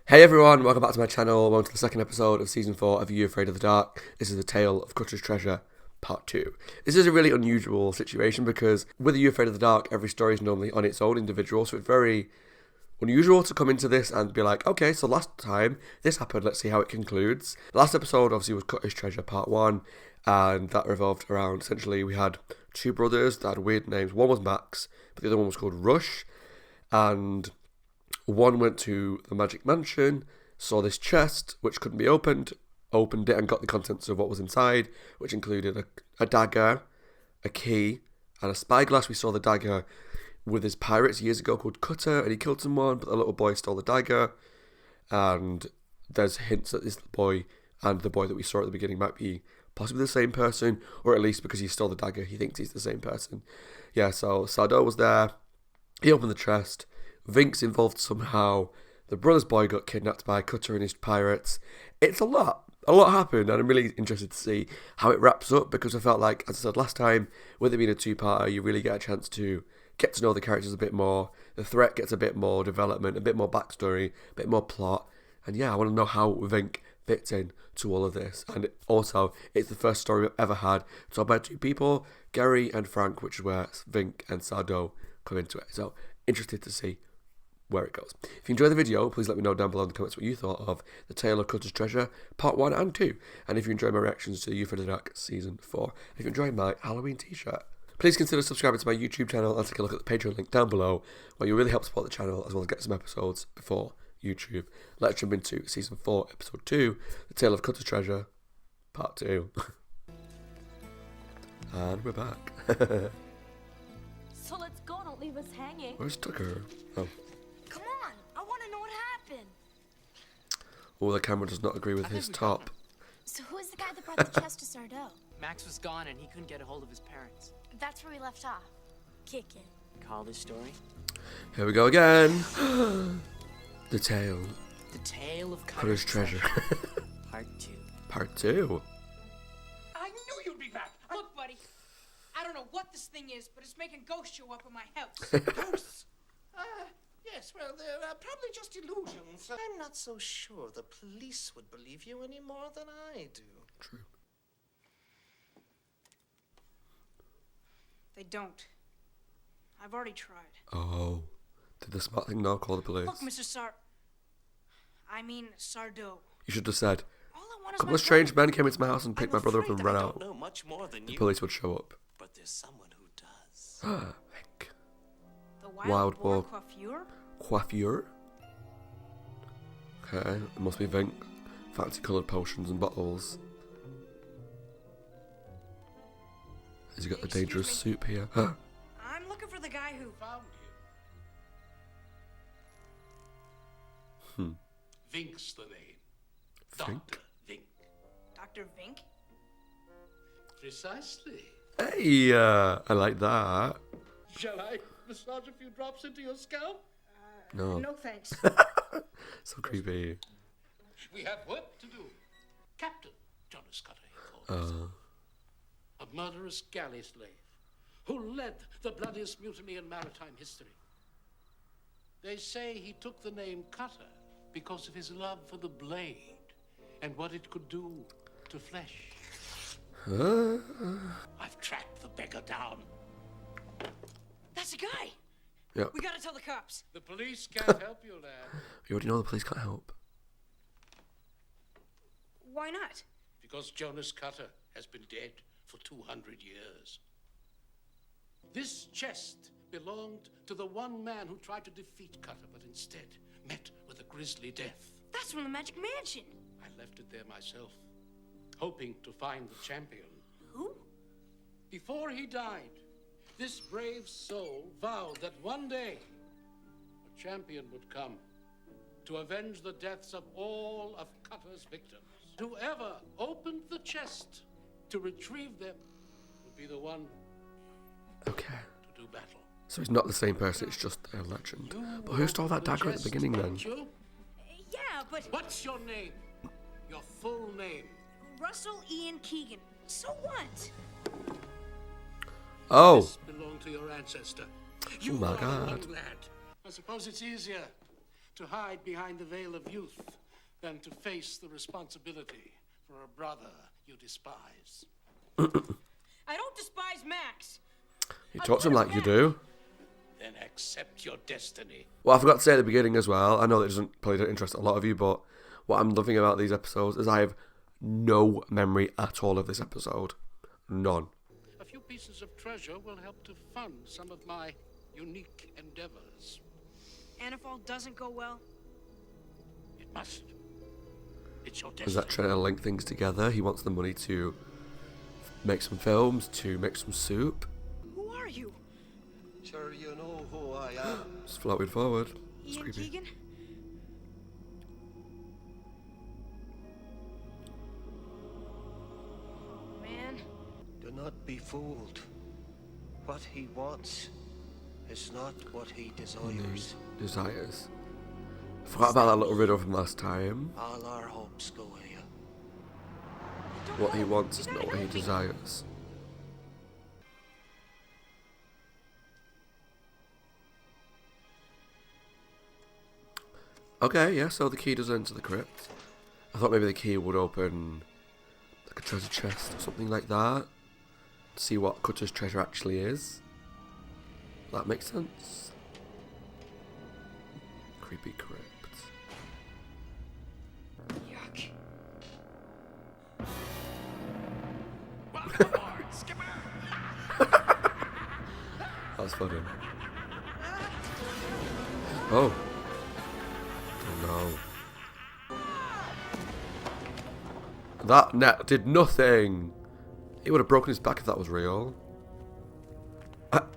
Hey everyone, welcome back to my channel. Welcome to the second episode of season 4 of Are You Afraid of the Dark? This is the tale of Cutter's Treasure, part 2. This is a really unusual situation because with Are You Afraid of the Dark, every story is normally on its own individual, so it's very unusual to come into this and be like, okay, so last time this happened, let's see how it concludes. The last episode obviously was Cutter's Treasure part 1, and that revolved around, essentially we had two brothers that had weird names. One was Max, but the other one was called Rush, and one went to the Magic Mansion, saw this chest which couldn't be opened it and got the contents of what was inside, which included a dagger, a key, and a spyglass. We saw the dagger with his pirates years ago called Cutter, and he killed someone, but the little boy stole the dagger, and there's hints that this boy and the boy that we saw at the beginning might be possibly the same person, or at least because he stole the dagger, he thinks he's the same person. Yeah, so Sardo was there, he opened the chest, Vink's involved somehow, the brother's boy got kidnapped by Cutter and his pirates. It's a lot happened, and I'm really interested to see how it wraps up, because I felt like, as I said last time, with it being a two-parter, you really get a chance to get to know the characters a bit more, the threat gets a bit more development, a bit more backstory, a bit more plot, and yeah, I want to know how Vink fits in to all of this. And also, it's the first story we've ever had told by two people, Gary and Frank, which is where Vink and Sardo come into it. So, interested to see where it goes. If you enjoyed the video, please let me know down below in the comments what you thought of The Tale of Cutter's Treasure, Part 1 and 2. And if you enjoyed my reactions to You for the Dark Season 4. If you enjoyed my Halloween t-shirt, please consider subscribing to my YouTube channel and take a look at the Patreon link down below, where you really help support the channel as well as get some episodes before YouTube. Let's jump into Season 4, Episode 2, The Tale of Cutter's Treasure, Part 2. And we're back. So let's go, don't leave us hanging. Where's Tucker? Oh. Come on, I want to know what happened. Oh, the camera does not agree with his top. So who is the guy that brought the chest to Sardo? Max was gone and he couldn't get a hold of his parents. That's where we left off. Kicking. Call this story? Here we go again. The Tale. The Tale of Cutter's Treasure. Part 2. Part 2. I knew you'd be back. Look, buddy, I don't know what this thing is, but it's making ghosts show up in my house. Ghosts? Yes, well, they're probably just illusions. I'm not so sure the police would believe you any more than I do. True. They don't. I've already tried. Oh. Did the smart thing now call the police? Look, Mr. Sardo. You should have said, All I want a is couple my of strange brother. men came into my house and picked my brother up and ran I out. don't know much more than The you, police would show up. but there's someone who does. Vink. The Wild boar boar. coiffure? Coiffure? Okay, it must be Vink. Fancy coloured potions and bottles. Has he got the Excuse dangerous me? soup here? I'm looking for the guy who... Found you. Vink's the name. Vink? Dr. Vink. Dr. Vink? Precisely. Hey, I like that. Shall I massage a few drops into your scalp? No. No thanks. So creepy. We have work to do. Captain Jonas Cutter, he calls himself. A murderous galley slave who led the bloodiest mutiny in maritime history. They say he took the name Cutter because of his love for the blade and what it could do to flesh. I've tracked the beggar down. That's the guy. Yep. We gotta tell the cops. The police can't help you, lad, You already know the police can't help. Why not? because Jonas Cutter has been dead for 200 years. This chest belonged to the one man who tried to defeat Cutter, but instead met with a grisly death. That's from the Magic Mansion. I left it there myself, hoping to find the champion. Who? Before he died, this brave soul vowed that one day a champion would come to avenge the deaths of all of Cutter's victims. Whoever opened the chest to retrieve them would be the one Okay. to do battle. So he's not the same person, it's just a legend. But who stole that dagger at the beginning then? You? Yeah, but What's your name? Your full name? Russell Ian Keegan. So what? Oh! This belonged to your ancestor. You Oh my are the God. one lad. I suppose it's easier to hide behind the veil of youth than to face the responsibility for a brother you despise. I don't despise Max. You talk to him like you do. Then accept your destiny. Well, I forgot to say at the beginning as well, I know that it probably don't interest a lot of you, but what I'm loving about these episodes is I have no memory at all of this episode. None. A few pieces of treasure will help to fund some of my unique endeavors. And if all doesn't go well? It must. It's your Is destiny. that trying to link things together? He wants the money to make some films, to make some soup. Who are you? Sure, you know who I am. Just floating forward. It's Ian creepy. Keegan? Oh, man. Do not be fooled. What he wants is not what he desires. Desires. I forgot about that little riddle from last time. All our hopes go here. What he wants is not what he desires. Okay, yeah, so the key does enter the crypt. I thought maybe the key would open like a treasure chest or something like that. See what Cutter's treasure actually is. That makes sense. Creepy crypt. Yuck. Welcome aboard, Skipper! That was funny. Oh. Oh no. That net did nothing. He would have broken his back if that was real.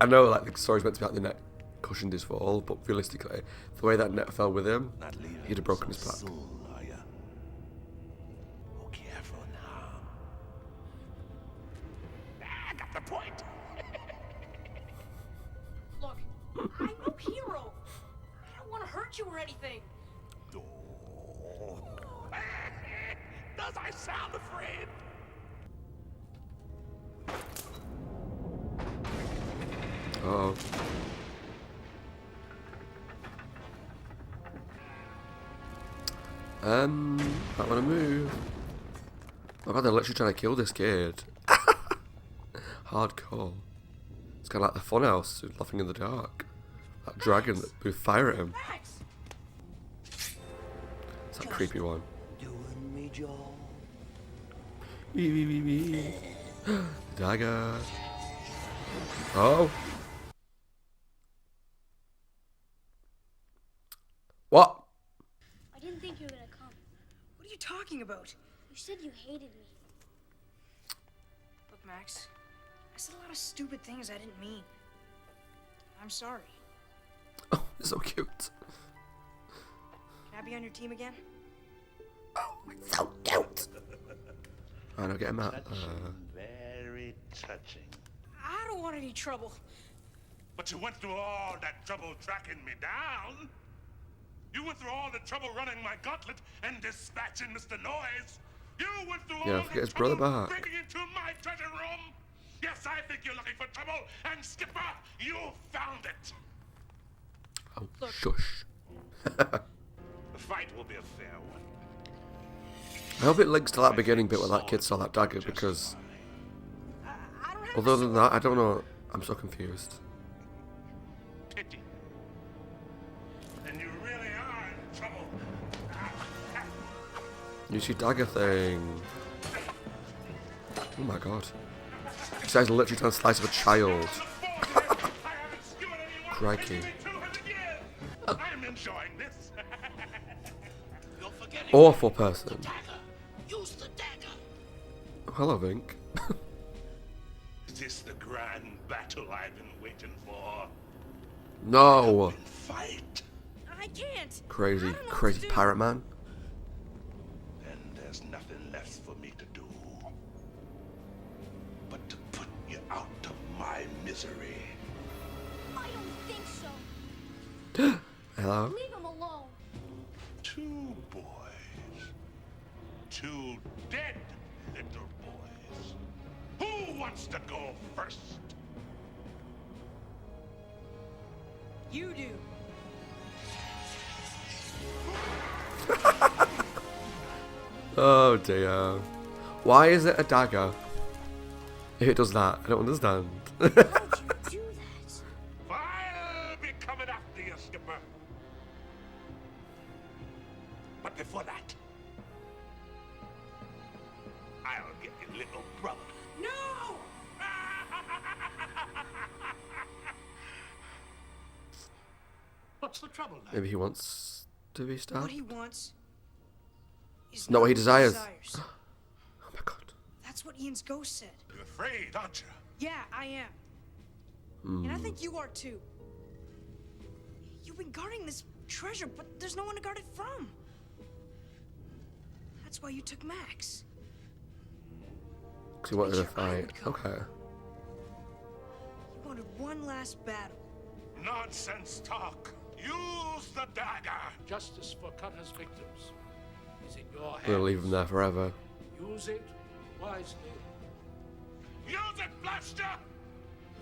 I know, like, the story's meant to be like the net cushioned his fall, but realistically, the way that net fell with him, he'd have broken his back. Soon, are ya? Oh, careful now. I got the point. Look, I'm no hero. I don't want to hurt you or anything. Does I sound afraid? Uh-oh. I want to move. Oh god, they're literally trying to kill this kid. Hardcore. It's kind of like the funhouse, laughing in the dark. That dragon that blew fire at him. Max! It's that creepy one. Doing me job. Wee wee wee wee. Dagger. Oh. What? I didn't think you were gonna come. What are you talking about? You said you hated me. Look, Max, I said a lot of stupid things I didn't mean. I'm sorry. Oh, it's so cute. Can I be on your team again? Oh, it's so cute. I don't get him out. Very touching. I don't want any trouble. But you went through all that trouble tracking me down. You went through all the trouble running my gauntlet and dispatching Mr. Noise. You went through Yeah, all forget the his brother trouble back. breaking into my treasure room. Yes, I think you're looking for trouble, and Skipper, you found it. Oh, shush. The fight will be a fair one. I hope it links to that beginning bit where that kid saw that dagger, because I don't have other a than that, I don't know. I'm so confused. Pity. And you really are in trouble. You see dagger thing. Oh my god. This guy's literally trying to slice up a child. Crikey. I'm enjoying this. You're forgetting Awful person. dagger. Use the dagger. Oh, hello, Vink. Is this the grand battle I've been waiting for? No. Fight. I can't. Crazy, I don't know what crazy to do. pirate man. Then there's nothing left for me to do but to put you out of my misery. I don't think so. Hello. Leave him alone. Two boys. Two dead little boys. Who wants to go first? You do. Oh dear. Why is it a dagger? If it does that, I don't understand. How would you do that? I'll be coming after you, Skipper. But before that, I'll get your little brother. No! What's the trouble now? Maybe he wants to be What stabbed. he wants is Not what he desires. desires. Oh my god. That's what Ian's ghost said. You're afraid, aren't you? Yeah, I am. And I think you are too. You've been guarding this treasure, but there's no one to guard it from. That's why you took Max. Because he wanted to Make sure I fight. would come. Okay. You wanted one last battle. Nonsense talk. Use the dagger. Justice for Cutter's victims is in your hands. We'll leave him there forever. Use it wisely. Use it, Blaster!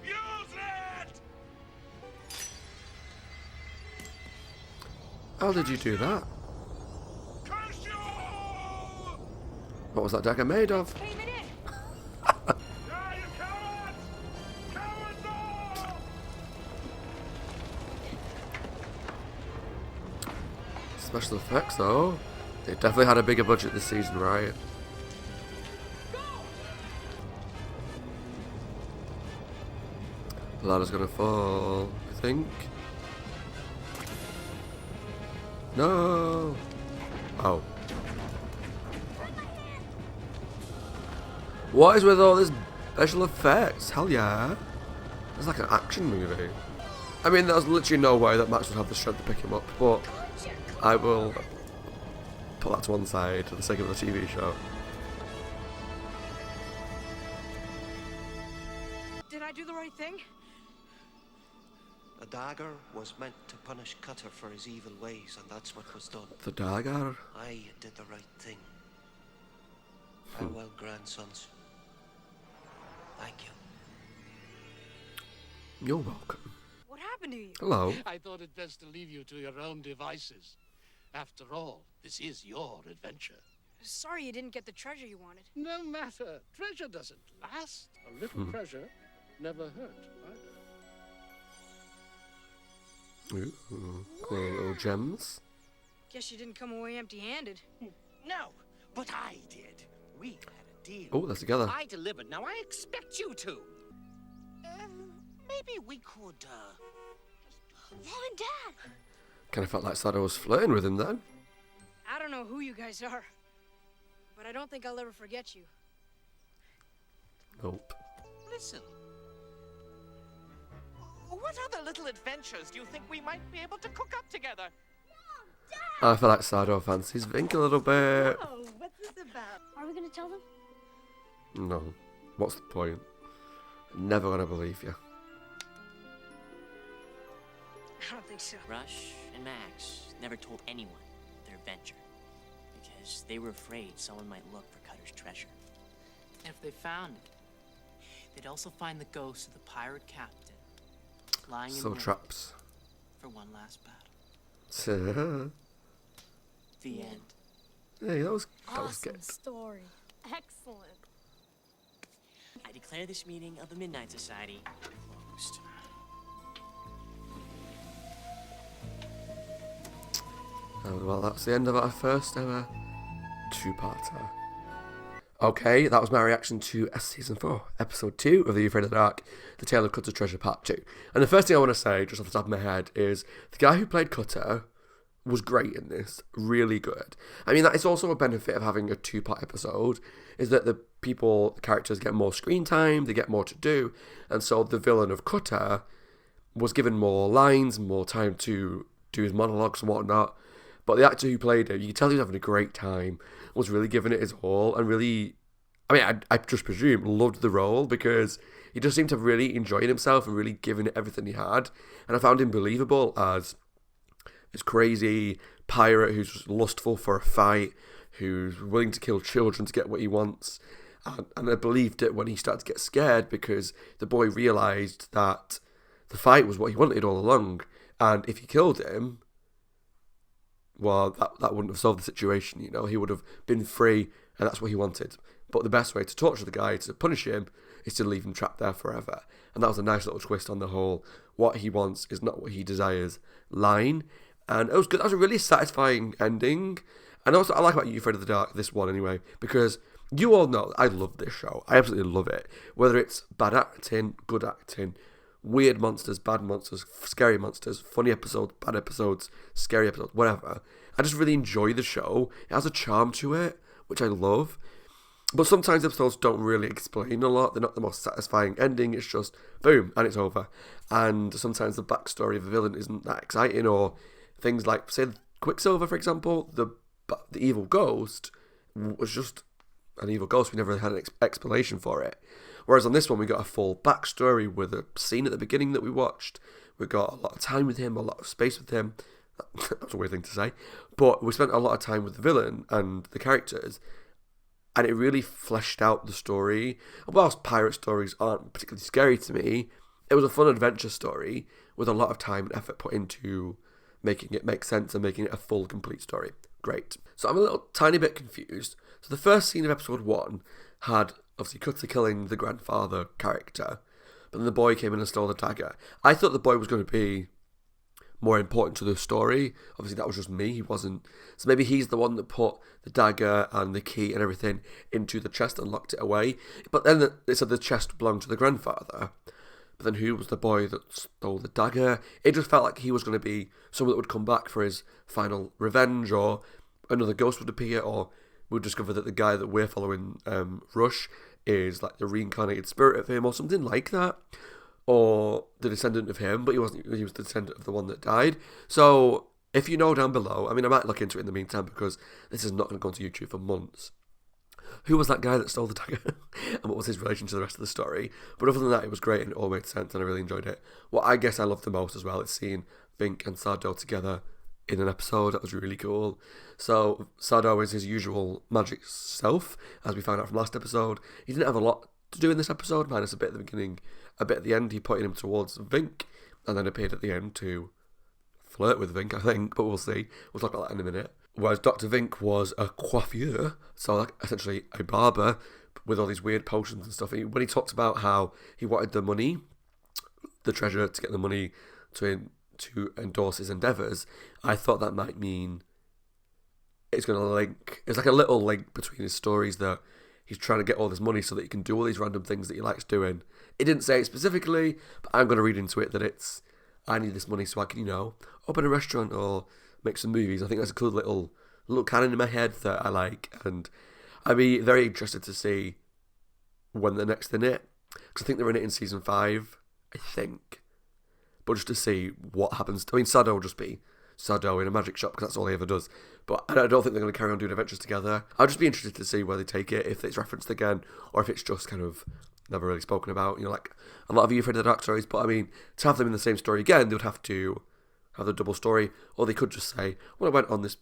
Use it! How did you do that? Curse you! What was that dagger made of? Came it in. Ah, you cowards! Cowards all! Special effects though. They definitely had a bigger budget this season, right? The ladder's gonna fall, I think. No! Oh. What is with all this special effects? Hell yeah. It's like an action movie. I mean, there's literally no way that Max would have the strength to pick him up, but I will put that to one side for the sake of the TV show. Did I do the right thing? The dagger was meant to punish Cutter for his evil ways, and that's what was done. The dagger? I did the right thing. Farewell, grandsons. Thank you. You're welcome. What happened to you? Hello. I thought it best to leave you to your own devices. After all, this is your adventure. Sorry you didn't get the treasure you wanted. No matter. Treasure doesn't last. A little treasure never hurt either. Ooh, cool little gems. Guess you didn't come away empty-handed. No, but I did. We had a deal. Oh, they're together. I delivered. Now I expect you to. Maybe we could, Mom and Dad! Kind of felt like Sado was flirting with him then. I don't know who you guys are, but I don't think I'll ever forget you. Nope. listen. What other little adventures do you think we might be able to cook up together? I feel like Sado fancies Vink a little bit. Oh, what's this about? Are we gonna tell them? No. What's the point? Never gonna believe you. I don't think so. Rush and Max never told anyone their adventure because they were afraid someone might look for Cutter's treasure. And if they found it, they'd also find the ghost of the pirate captain lying in So wait traps. for one last battle. Hey, The end. that was Awesome good. story. Excellent. I declare this meeting of the Midnight Society closed. Oh, well, that's the end of our first ever two-parter. Okay, that was my reaction to Season 4, Episode 2 of The Afraid of the Dark, The Tale of Cutter's Treasure Part 2. And the first thing I want to say, just off the top of my head, is the guy who played Cutter was great in this, really good. I mean, that is also a benefit of having a two-part episode, is that the characters get more screen time, they get more to do, and so the villain of Cutter was given more lines, more time to do his monologues and whatnot. But the actor who played him, you could tell he was having a great time, was really giving it his all, and really, I mean, I just presume, loved the role, because he just seemed to really enjoy himself and really giving it everything he had. And I found him believable as this crazy pirate who's lustful for a fight, who's willing to kill children to get what he wants. And I believed it when he started to get scared, because the boy realised that the fight was what he wanted all along. And if he killed him, well, that wouldn't have solved the situation, you know. He would have been free, and that's what he wanted. But the best way to torture the guy, to punish him, is to leave him trapped there forever. And that was a nice little twist on the whole, what he wants is not what he desires line. And it was good. That was a really satisfying ending. And also, I like about You Afraid of the Dark, this one anyway, because you all know I love this show. I absolutely love it. Whether it's bad acting, good acting, weird monsters, bad monsters, scary monsters, funny episodes, bad episodes, scary episodes, whatever. I just really enjoy the show. It has a charm to it, which I love. But sometimes episodes don't really explain a lot. They're not the most satisfying ending. It's just boom, and it's over. And sometimes the backstory of the villain isn't that exciting, or things like, say, Quicksilver, for example, the evil ghost was just an evil ghost. We never really had an explanation for it. Whereas on this one, we got a full backstory with a scene at the beginning that we watched. We got a lot of time with him, a lot of space with him. That's a weird thing to say. But we spent a lot of time with the villain and the characters. And it really fleshed out the story. And whilst pirate stories aren't particularly scary to me, it was a fun adventure story with a lot of time and effort put into making it make sense and making it a full, complete story. Great. So I'm a little tiny bit confused. So the first scene of episode 1 had, obviously, Cutter killing the grandfather character, but then the boy came in and stole the dagger. I thought the boy was going to be more important to the story. Obviously, that was just me. He wasn't. So maybe he's the one that put the dagger and the key and everything into the chest and locked it away. But then they said the chest belonged to the grandfather. But then who was the boy that stole the dagger? It just felt like he was going to be someone that would come back for his final revenge, or another ghost would appear, or we'd discover that the guy that we're following, Rush, is like the reincarnated spirit of him, or something like that. Or the descendant of him, but he wasn't. He was the descendant of the one that died. So if you know down below, I mean, I might look into it in the meantime, because this is not going to go onto YouTube for months. Who was that guy that stole the dagger? And what was his relation to the rest of the story? But other than that, it was great and it all made sense and I really enjoyed it. What I guess I loved the most as well is seeing Vink and Sardo together in an episode. That was really cool. So Sardo is his usual magic self, as we found out from last episode. He didn't have a lot to do in this episode, minus a bit at the beginning, a bit at the end. He pointed him towards Vink and then appeared at the end to flirt with Vink, I think, but we'll see. We'll talk about that in a minute. Whereas Dr. Vink was a coiffeur, so like essentially a barber with all these weird potions and stuff. When he talked about how he wanted the money, the treasure, to get the money to endorse his endeavours, I thought that might mean it's going to link. It's like a little link between his stories that he's trying to get all this money so that he can do all these random things that he likes doing. It didn't say it specifically, but I'm going to read into it that it's, I need this money so I can, open a restaurant or make some movies. I think that's a cool little canon in my head that I like, and I'd be very interested to see when they're next in it, because I think they're in it in season 5, I think. But just to see what happens. I mean, Sardo will just be Sardo in a magic shop, because that's all he ever does. But I don't think they're going to carry on doing adventures together. I'll just be interested to see where they take it, if it's referenced again, or if it's just kind of never really spoken about. Like a lot of You Afraid of the Dark stories. But I mean, to have them in the same story again, they would have to have the double story, or they could just say, well, I went on this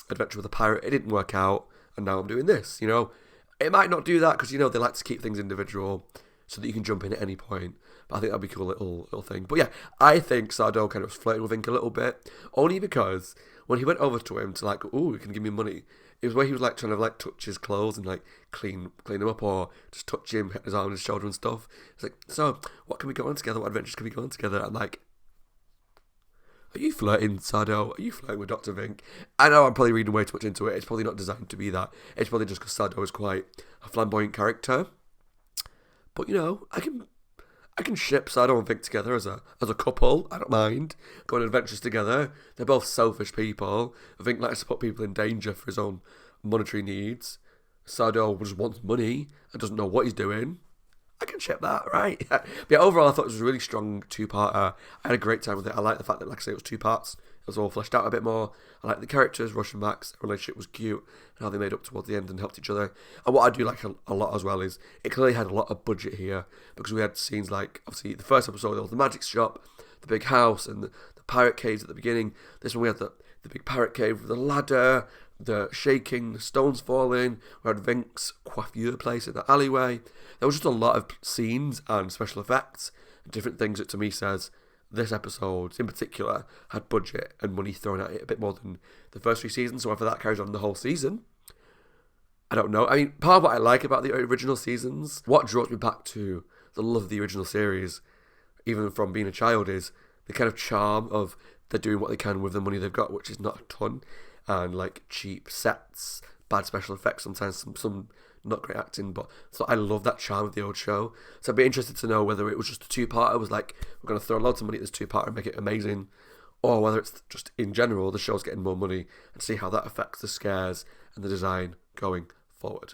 adventure with a pirate, it didn't work out, and now I'm doing this. It might not do that, because they like to keep things individual so that you can jump in at any point. But I think that'd be a cool little thing. But yeah, I think Sardo kind of flirted with Vink a little bit, only because when he went over to him to like, ooh, you can give me money, it was where he was like trying to like touch his clothes and like clean him up, or just touch him, his arm and his shoulder and stuff. It's like, so what can we go on together? What adventures can we go on together? I'm like, are you flirting, Sardo? Are you flirting with Dr. Vink? I know I'm probably reading way too much into it. It's probably not designed to be that. It's probably just because Sardo is quite a flamboyant character. But I can ship Sardo and Vink together as a couple. I don't mind going on adventures together. They're both selfish people. Vink likes to put people in danger for his own monetary needs. Sardo just wants money and doesn't know what he's doing. I can ship that, right? But yeah, overall, I thought it was a really strong two-parter. I had a great time with it. I like the fact that, like I say, it was 2 parts. It was all fleshed out a bit more. I like the characters, Rush and Max. The relationship was cute, and how they made up towards the end and helped each other. And what I do like a lot as well is it clearly had a lot of budget here, because we had scenes like, obviously, the first episode, there was the magic shop, the big house, and the pirate caves at the beginning. This one, we had the big pirate cave with the ladder, the shaking, the stones falling. We had Vink's coiffure place in the alleyway. There was just a lot of scenes and special effects, and different things that to me says, this episode in particular had budget and money thrown at it a bit more than the first 3 seasons. So whether that carries on the whole season, I don't know. I mean, part of what I like about the original seasons, what draws me back to the love of the original series, even from being a child, is the kind of charm of they're doing what they can with the money they've got, which is not a ton, and like cheap sets, bad special effects, sometimes some not great acting, but so I love that charm of the old show. So I'd be interested to know whether it was just a 2-parter, was like, we're going to throw loads of money at this 2-parter and make it amazing, or whether it's just in general the show's getting more money, and see how that affects the scares and the design going forward.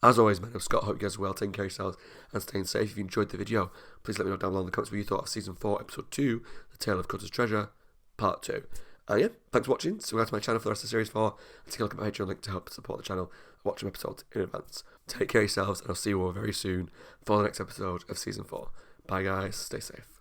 As always, man, I'm Scott. I hope you guys are well, taking care of yourselves and staying safe. If you enjoyed the video, please let me know down below in the comments what you thought of Season 4, Episode 2, The Tale of Cutter's Treasure, Part 2. Yeah, thanks for watching. Subscribe to my channel for the rest of Series 4, and take a look at my Patreon link to help support the channel and watch some episodes in advance. Take care of yourselves, and I'll see you all very soon for the next episode of Season 4. Bye guys, stay safe.